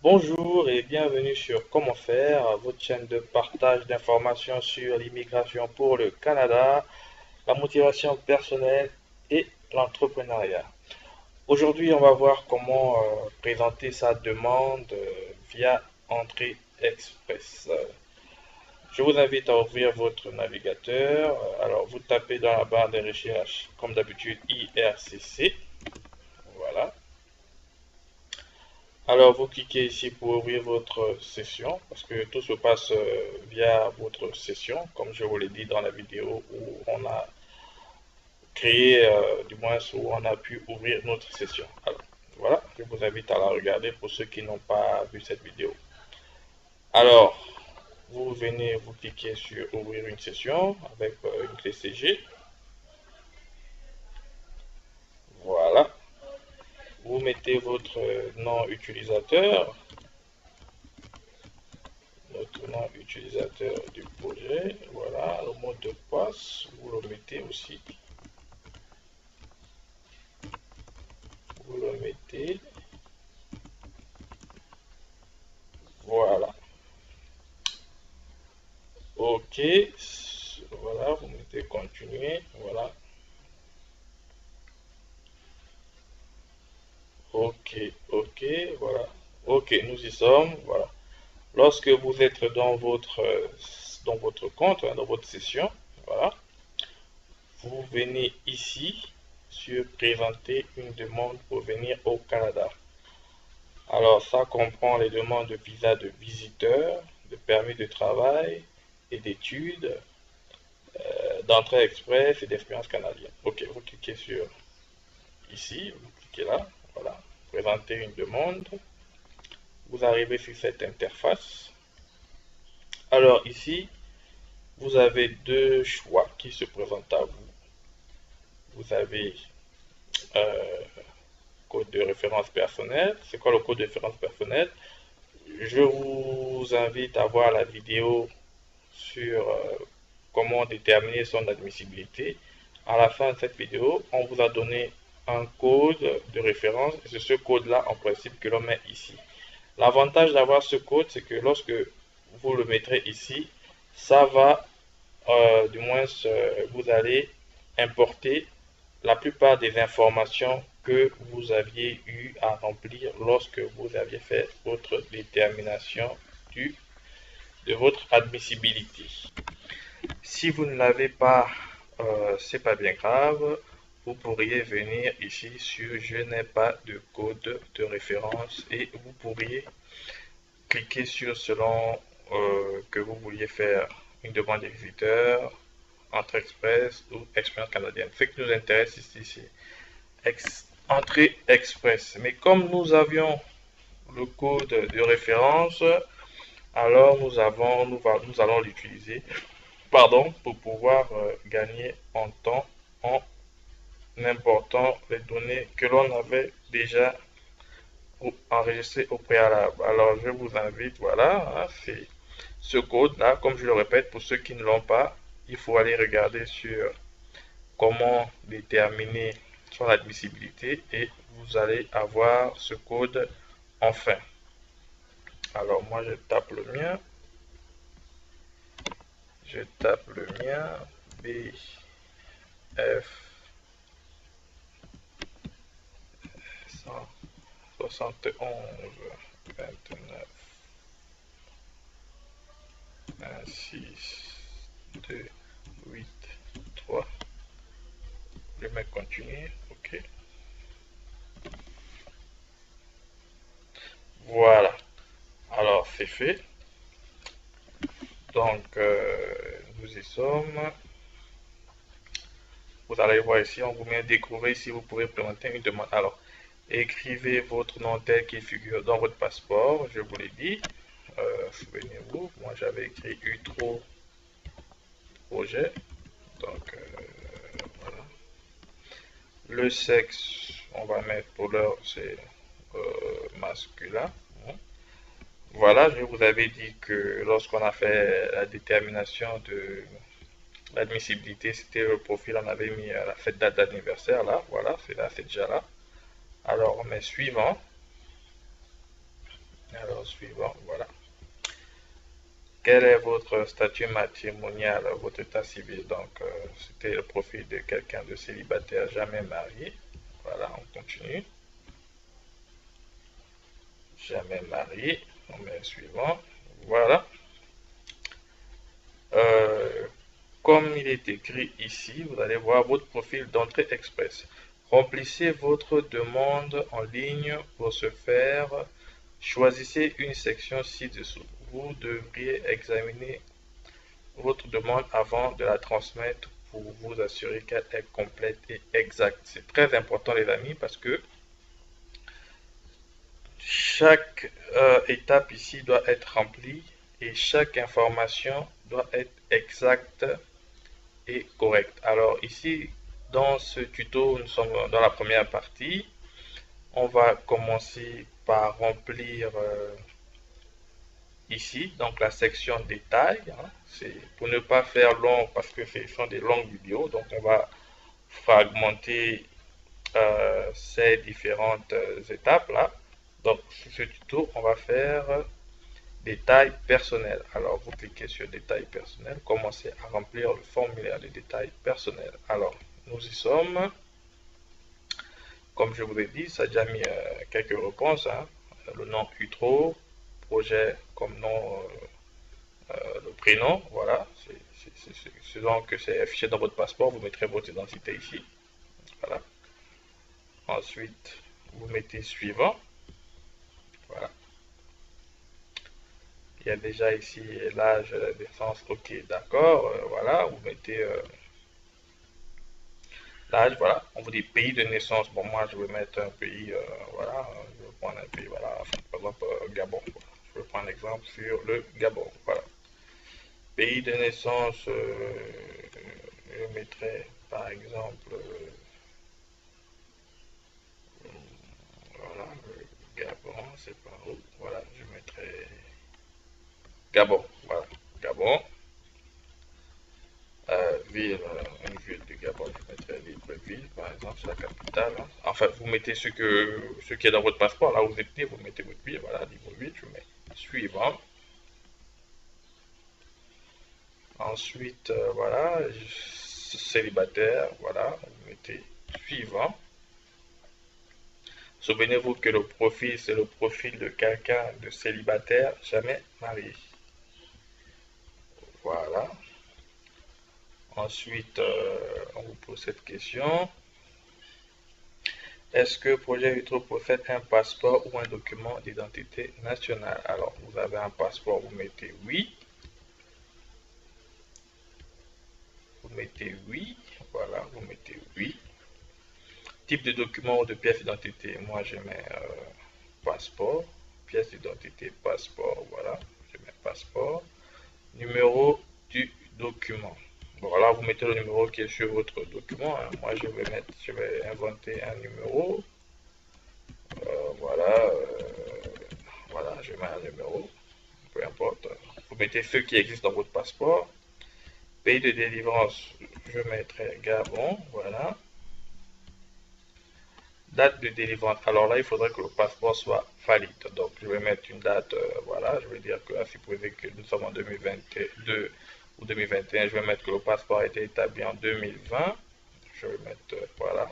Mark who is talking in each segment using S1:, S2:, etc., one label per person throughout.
S1: Bonjour et bienvenue sur Comment faire, votre chaîne de partage d'informations sur l'immigration pour le Canada, la motivation personnelle et l'entrepreneuriat. Aujourd'hui, on va voir comment présenter sa demande via Entrée Express. Je vous invite à ouvrir votre navigateur. Alors, vous tapez dans la barre de recherche, comme d'habitude, IRCC. Voilà. Alors, vous cliquez ici pour ouvrir votre session, parce que tout se passe via votre session, comme je vous l'ai dit dans la vidéo où on a créé, du moins où on a pu ouvrir notre session. Alors, voilà, je vous invite à la regarder pour ceux qui n'ont pas vu cette vidéo. Alors, vous venez, vous cliquez sur ouvrir une session avec une clé CG. Voilà, vous mettez votre nom utilisateur, notre nom utilisateur du projet, voilà, le mot de passe, vous le mettez aussi, vous le mettez, voilà, ok, voilà, vous mettez continuer, voilà, ok, ok, voilà, ok, nous y sommes, voilà. Lorsque vous êtes dans votre compte, hein, dans votre session, voilà, vous venez ici sur présenter une demande pour venir au Canada. Alors, ça comprend les demandes de visa de visiteur, de permis de travail et d'études, d'entrée express et d'expérience canadienne. Ok, vous cliquez sur ici, vous cliquez là, voilà, présenter une demande. Vous arrivez sur cette interface. Alors ici, vous avez deux choix qui se présentent à vous. Vous avez euh, code de référence personnelle. C'est quoi le code de référence personnelle? Je vous invite à voir la vidéo sur comment déterminer son admissibilité. À la fin de cette vidéo, on vous a donné un code de référence. C'est ce code-là, en principe, que l'on met ici. L'avantage d'avoir ce code, c'est que lorsque vous le mettrez ici, ça va, du moins, vous allez importer la plupart des informations que vous aviez eu à remplir lorsque vous aviez fait votre détermination de votre admissibilité. Si vous ne l'avez pas, c'est pas bien grave. Vous pourriez venir ici sur je n'ai pas de code de référence et vous pourriez cliquer sur selon que vous vouliez faire une demande de visiteur, entrée express ou expérience canadienne. Ce qui nous intéresse ici, c'est entrée express. Mais comme nous avions le code de référence, alors nous allons l'utiliser, pardon, pour pouvoir gagner en temps en important les données que l'on avait déjà enregistrées au préalable. Alors je vous invite, voilà, hein, c'est ce code-là, comme je le répète, pour ceux qui ne l'ont pas, il faut aller regarder sur comment déterminer son admissibilité et vous allez avoir ce code enfin. Alors moi je tape le mien, BF 171 29 16 2 8 3. Je mets continuer, ok. Voilà, alors c'est fait. Donc nous y sommes. Vous allez voir ici, on vous met découvrir ici, vous pouvez présenter une demande. Alors, écrivez votre nom tel qu'il figure dans votre passeport, je vous l'ai dit. Souvenez-vous, moi j'avais écrit UTRO projet. Donc, voilà. Le sexe, on va mettre pour l'heure, c'est masculin. Voilà, je vous avais dit que lorsqu'on a fait la détermination de l'admissibilité, c'était le profil, on avait mis la fête date d'anniversaire là, voilà, c'est là, c'est déjà là. Alors on met suivant. Alors Dans suivant, voilà. Quel est votre statut matrimonial, votre état civil? Donc, c'était le profil de quelqu'un de célibataire, jamais marié. Voilà, on continue. Jamais marié. On met suivant. Voilà. Comme il est écrit ici, vous allez voir votre profil d'entrée express. Remplissez votre demande en ligne pour ce faire. Choisissez une section ci-dessous. Vous devriez examiner votre demande avant de la transmettre pour vous assurer qu'elle est complète et exacte. C'est très important les amis parce que chaque étape ici doit être remplie et chaque information doit être exacte et correcte. Alors ici, dans ce tuto, nous sommes dans la première partie. On va commencer par remplir ici, donc la section détails. Hein, c'est pour ne pas faire long parce que ce sont des longues vidéos. Donc on va fragmenter ces différentes étapes là. Donc sur ce tuto, on va faire détails personnels. Alors vous cliquez sur détails personnels, commencez à remplir le formulaire de détails personnels. Alors nous y sommes. Comme je vous ai dit, ça a déjà mis quelques réponses. Hein. Le nom Utro, projet comme nom, le prénom, voilà. C'est donc que c'est affiché dans votre passeport. Vous mettrez votre identité ici. Voilà. Ensuite, vous mettez suivant. Voilà. Il y a déjà ici l'âge, la naissance. Ok, d'accord. Voilà. Vous mettez l'âge. Voilà. On vous dit pays de naissance. Bon, moi, je vais mettre un pays. Voilà. Je vais prendre un pays. Voilà. Par exemple, Gabon. Voilà. Je vais prendre l'exemple sur le Gabon. Voilà. Pays de naissance. Je mettrai par exemple. Voilà. Gabon. C'est pas où. Voilà. Je mettrai. Gabon, voilà, Gabon, ville, une ville du Gabon, je mettrai Libreville, par exemple, c'est la capitale. Hein. Enfin, vous mettez ce qui est dans votre passeport, là où vous êtes né, vous mettez votre ville, voilà, Libreville, je mets suivant. Ensuite, voilà, célibataire, voilà, vous mettez suivant. Souvenez-vous que le profil, c'est le profil de quelqu'un de célibataire, jamais marié. Voilà. Ensuite, on vous pose cette question. Est-ce que Projet Utro possède un passeport ou un document d'identité nationale? Alors, vous avez un passeport, vous mettez oui. Vous mettez oui. Voilà, vous mettez oui. Type de document ou de pièce d'identité. Moi, je mets passeport. Pièce d'identité, passeport. Voilà, je mets passeport. Numéro du document. Bon, voilà, vous mettez le numéro qui est sur votre document. Hein. Moi, je vais inventer un numéro. Voilà, voilà, je mets un numéro, peu importe. Vous mettez ceux qui existent dans votre passeport. Pays de délivrance, je mettrai Gabon, voilà. Date de délivrance, alors là, il faudrait que le passeport soit valide. Donc, je vais mettre une date, voilà, je vais dire que, à supposer que nous sommes en 2022 ou 2021, je vais mettre que le passeport a été établi en 2020. Je vais mettre, voilà,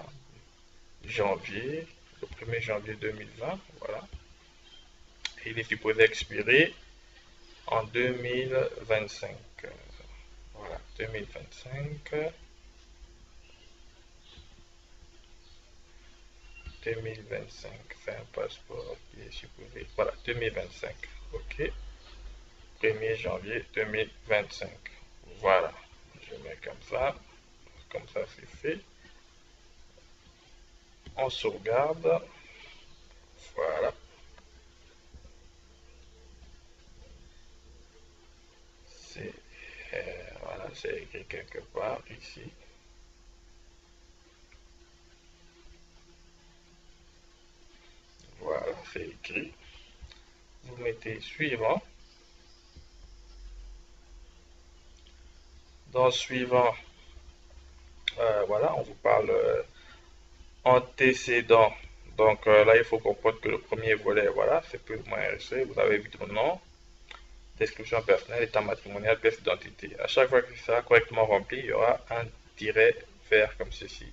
S1: janvier, le 1er janvier 2020, voilà. Et il est supposé expirer en 2025. Voilà, 2025. 2025, c'est un passeport qui est supposé. Voilà, 2025. Ok. 1er janvier 2025. Voilà. Je mets comme ça. Comme ça, c'est fait. On sauvegarde. Voilà. C'est voilà, c'est écrit quelque part ici. Voilà, c'est écrit. Vous mettez suivant. Dans suivant, voilà, on vous parle antécédent Donc là, il faut comprendre que le premier volet, voilà, c'est plus ou moins enregistré. Vous avez votre nom, description personnelle, état matrimonial, pièce d'identité. À chaque fois que ça sera correctement rempli, il y aura un tiret vert comme ceci.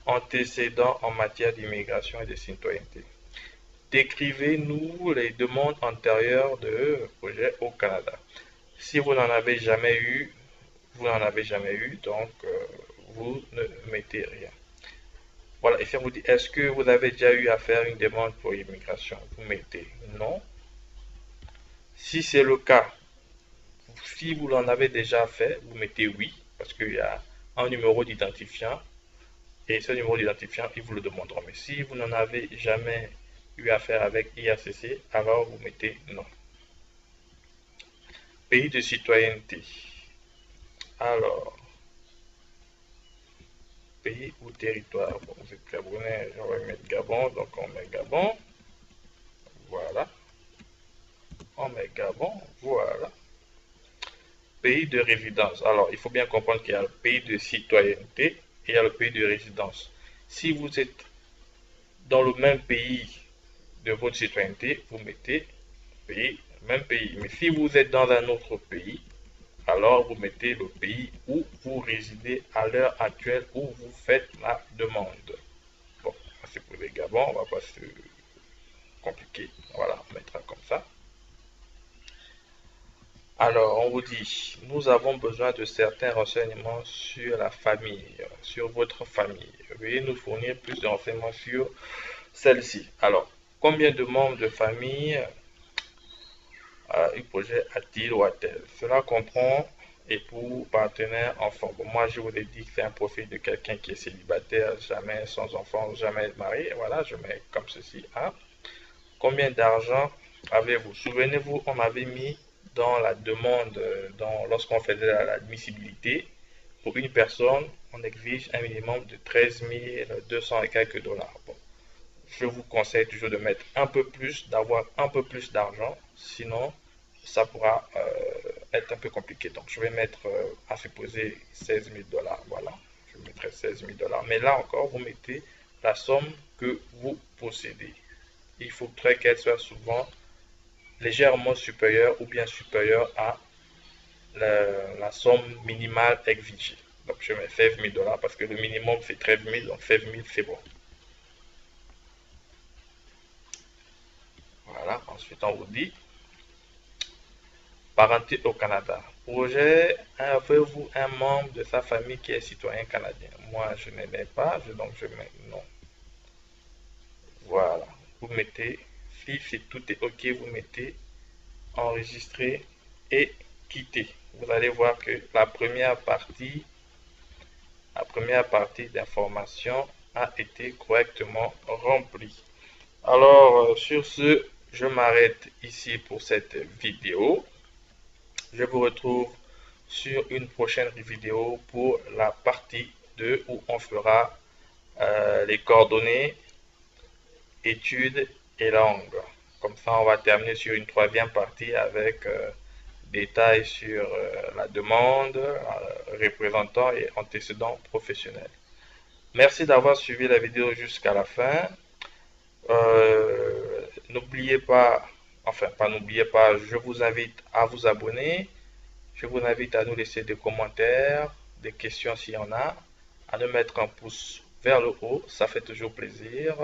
S1: Antécédents en matière d'immigration et de citoyenneté. Décrivez-nous les demandes antérieures de projet au Canada. Si vous n'en avez jamais eu, vous n'en avez jamais eu, donc vous ne mettez rien. Voilà, et si on vous dit, est-ce que vous avez déjà eu à faire une demande pour immigration? Vous mettez non. Si c'est le cas, si vous l'en avez déjà fait, vous mettez oui, parce qu'il y a un numéro d'identifiant, et ce numéro d'identifiant, ils vous le demanderont. Mais si vous n'en avez jamais eu à faire avec IRCC, alors vous mettez non. Pays de citoyenneté. Alors, pays ou territoire. Bon, vous êtes gabonais, on va mettre Gabon, donc on met Gabon. Voilà. On met Gabon, voilà. Pays de résidence. Alors, il faut bien comprendre qu'il y a le pays de citoyenneté et il y a le pays de résidence. Si vous êtes dans le même pays de votre citoyenneté, vous mettez pays, même pays. Mais si vous êtes dans un autre pays, alors vous mettez le pays où vous résidez à l'heure actuelle où vous faites la demande. Bon, c'est pour les Gabon, on va pas se compliquer. Voilà, on mettra comme ça. Alors, on vous dit, nous avons besoin de certains renseignements sur la famille, sur votre famille. Veuillez nous fournir plus de renseignements sur celle-ci. Alors, combien de membres de famille un projet a-t-il ou a-t-elle? Cela comprend époux, partenaire, enfant. Bon, moi, je vous ai dit que c'est un profil de quelqu'un qui est célibataire, jamais sans enfant, jamais marié. Voilà, je mets comme ceci. Hein. Combien d'argent avez-vous? Souvenez-vous, on avait mis dans la demande, lorsqu'on faisait l'admissibilité, pour une personne, on exige un minimum de 13 200 et quelques dollars. Bon, je vous conseille toujours de mettre un peu plus, d'avoir un peu plus d'argent, sinon ça pourra être un peu compliqué. Donc je vais mettre à supposer 16 000 dollars. Voilà, je mettrai 16 000 dollars. Mais là encore, vous mettez la somme que vous possédez. Il faudrait qu'elle soit souvent légèrement supérieure ou bien supérieure à la somme minimale exigée. Donc je mets 16 000 dollars parce que le minimum c'est 13 000, donc 16 000 c'est bon. Voilà, ensuite on vous dit parenté au Canada. Projet, avez-vous un membre de sa famille qui est citoyen canadien? Moi je n'en ai pas, donc je mets non. Voilà, vous mettez, si tout est ok, vous mettez enregistrer et quitter. Vous allez voir que la première partie d'information a été correctement remplie. Alors, sur ce, je m'arrête ici pour cette vidéo. Je vous retrouve sur une prochaine vidéo pour la partie 2 où on fera les coordonnées, études et langues. Comme ça, on va terminer sur une troisième partie avec détails sur la demande, représentant et antécédents professionnels. Merci d'avoir suivi la vidéo jusqu'à la fin. N'oubliez pas, enfin pas n'oubliez pas, je vous invite à vous abonner. Je vous invite à nous laisser des commentaires, des questions s'il y en a, à nous mettre un pouce vers le haut, ça fait toujours plaisir.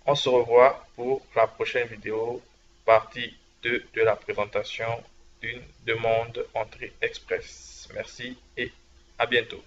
S1: On se revoit pour la prochaine vidéo, partie 2 de la présentation d'une demande entrée express. Merci et à bientôt.